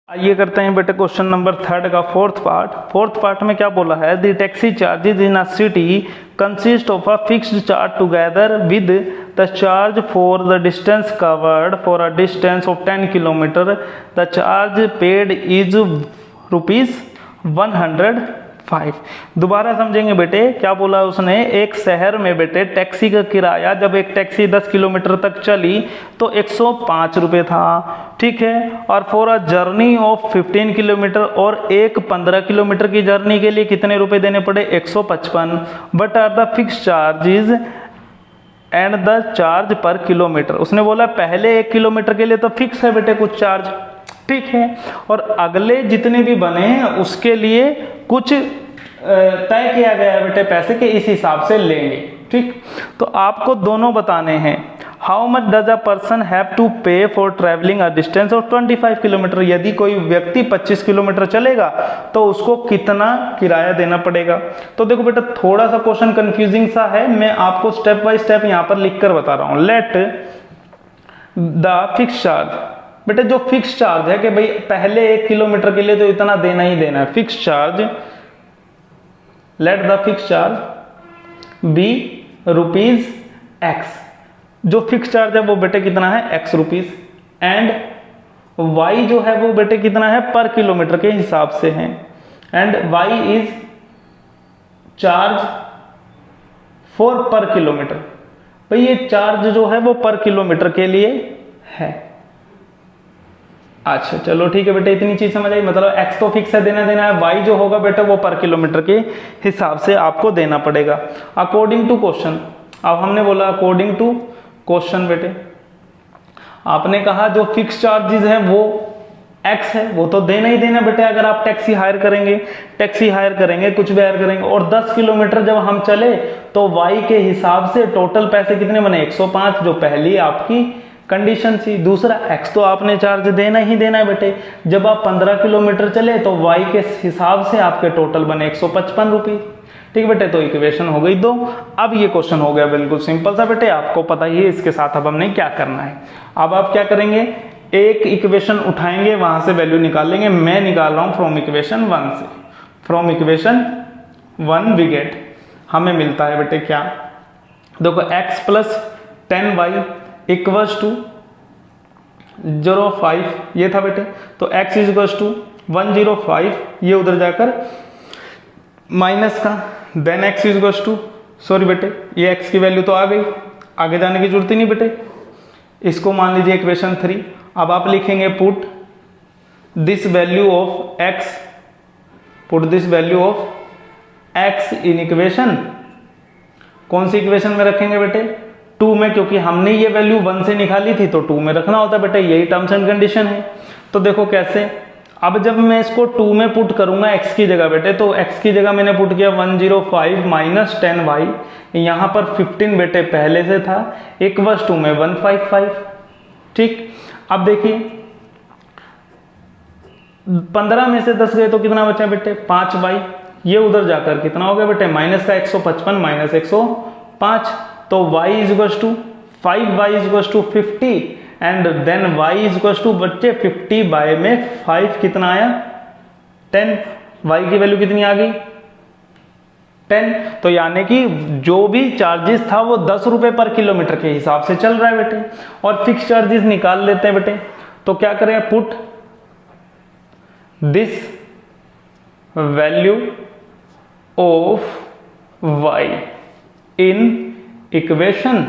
आइए करते हैं बेटे क्वेश्चन नंबर 3 का फोर्थ पार्ट में क्या बोला है। The taxi charges in a city consist of a fixed charge together with the charge for the distance covered for a distance of 10 kilometre. The charge paid is ₹105। दोबारा समझेंगे बेटे, क्या बोला उसने। एक शहर में बेटे टैक्सी का किराया, जब एक टैक्सी 10 किलोमीटर तक चली तो 105 रुपये था, ठीक है। और for a journey of 15 kilometre, और एक 15 किलोमीटर की जर्नी के लिए कितने रुपए देने पड़े, 155। But are the fix charges and the charge per kilometre. उसने बोला पहले 1 किलोमीटर के लिए तो फिक्स है बेटे कुछ चार्ज, ठीक है, और अगले जितने भी बने हैं उसके लिए कुछ तय किया गया है बेटे पैसे के, इस हिसाब से लेंगे, ठीक। तो आपको दोनों बताने हैं। How much does a person have to pay for travelling a distance of 25 kilometre. यदि कोई व्यक्ति 25 किलोमीटर चलेगा तो उसको कितना किराया देना पड़ेगा। तो देखो बेटा, थोड़ा सा क्वेश्चन कंफ्यूजिंग सा है, मैं आपको स्टेप बाय स्टेप यहां पर लिख कर बता रहा हूं। लेट द फिक्स चार्ज, बेटे जो फिक्स चार्ज है कि भाई पहले 1 किलोमीटर के लिए तो इतना देना ही देना है, fix charge. Let the fix charge be ₹X। जो फिक्स चार्ज है वो बेटे कितना है, X रुपीज। एंड Y जो है वो बेटे कितना है, पर किलोमीटर के हिसाब से है। And Y is charge for पर किलोमीटर। भाई ये चार्ज जो है वो पर किलोमीटर के लिए है। अच्छा चलो ठीक है बेटे, इतनी चीज समझ आई। मतलब X तो फिक्स है, देना है, Y जो होगा बेटा वो पर किलोमीटर के हिसाब से आपको देना पड़ेगा अकॉर्डिंग टू क्वेश्चन। अब हमने बोला अकॉर्डिंग टू क्वेश्चन बेटे, आपने कहा जो फिक्स चार्जेस हैं वो X है, वो तो देना ही देना बेटे। अगर आप टैक्सी हायर करेंगे, कुछ भी हायर करेंगे, और 10 किलोमीटर जब हम चले तो Y के हिसाब से टोटल पैसे कितने बने, 105, जो पहली आपकी कंडीशन थी। दूसरा X तो आपने चार्ज देना ही देना है बेटे। जब आप 15 किलोमीटर चले तो Y के हिसाब से आपके टोटल बने 155 रुपये, ठीक बेटे। तो इक्वेशन हो गई 2। अब ये क्वेश्चन हो गया बिल्कुल सिंपल सा बेटे, आपको पता ही है इसके साथ अब हमने क्या करना है। अब आप क्या करेंगे, एक इक्वेशन उठाएंगे, वहां से वैल्यू निकालेंगे। मैं निकाल रहा हूं फ्रॉम इक्वेशन 1 से। फ्रॉम इक्वेशन 1 वी गेट, हमें मिलता है बेटे क्या, देखो X plus 10Y equals to 0.5 ये था बेटे। तो X इज इक्वल्स टू 105, ये उधर जाकर माइनस का, then X is equals to, sorry बेटे ये X की वैल्यू तो आ गई, आगे जाने की जरूरत ही नहीं बेटे। इसको मान लीजिए इक्वेशन 3। अब आप लिखेंगे put this value of X, put this value of X in equation, कौन सी इक्वेशन में रखेंगे बेटे, 2 में, क्योंकि हमने ये वैल्यू 1 से निकाली थी तो 2 में रखना होता बेटा, यही टर्म्स एंड कंडीशन है। तो देखो कैसे, अब जब मैं इसको 2 में पुट करूंगा X की जगह बेटे, तो X की जगह मैंने पुट किया 105 माइनस 10Y, यहां पर 15 बेटे पहले से था, इक्वल्स टू में 155, ठीक। अब देखिए 15 में से 10 गए तो कितना बचा बेटे, 5Y, ये उधर जाकर कितना हो गया बेटे, माइनस का 155 माइनस 105, तो y is equals to 5y is equals to 50 and then y is equals to बच्चे 50 बाय में 5 कितना आया, 10। y की वैल्यू कितनी आ गई, 10। तो यानी कि जो भी चार्जेस था वो 10 रुपए पर किलोमीटर के हिसाब से चल रहा है बेटे। और फिक्स चार्जेस निकाल लेते हैं बेटे, तो क्या करें, put this value of y in equation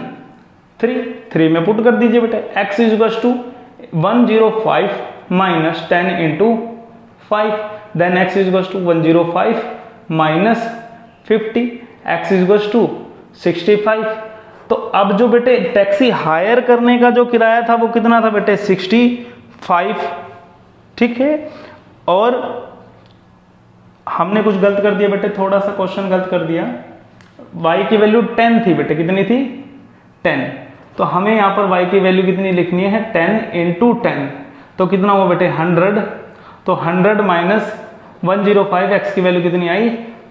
3 में पुट कर दीजिए बेटे। X is equals to 105 minus 10 into 5, then X is equals to 105 minus 50, X is equals to 65। तो अब जो बेटे टैक्सी हायर करने का जो किराया था वो कितना था बेटे, 65, ठीक है। और हमने कुछ गलत कर दिया बेटे, थोड़ा सा क्वेश्चन गलत कर दिया। y की वैल्यू 10 थी बेटे, कितनी थी, 10। तो हमें यहां पर y की वैल्यू कितनी लिखनी है, 10 इंटू 10, तो कितना हुआ बेटे 100। तो 100 माइनस 105, x की वैल्यू कितनी आई,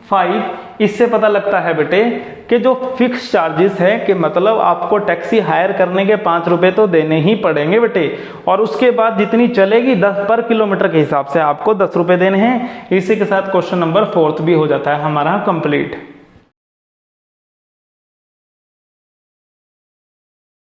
5 इससे पता लगता है बेटे कि जो फिक्स चार्जेस है कि मतलब आपको टैक्सी हायर करने के 5 रुपए तो देने ही पड़ेंगे बेटे, और उसके बाद जितनी चलेगी 10 पर किलोमीटर के हिसाब से आपको 10 रुपए देने हैं। इसी के साथ क्वेश्चन नंबर 4 भी हो जाता है हमारा कंप्लीट।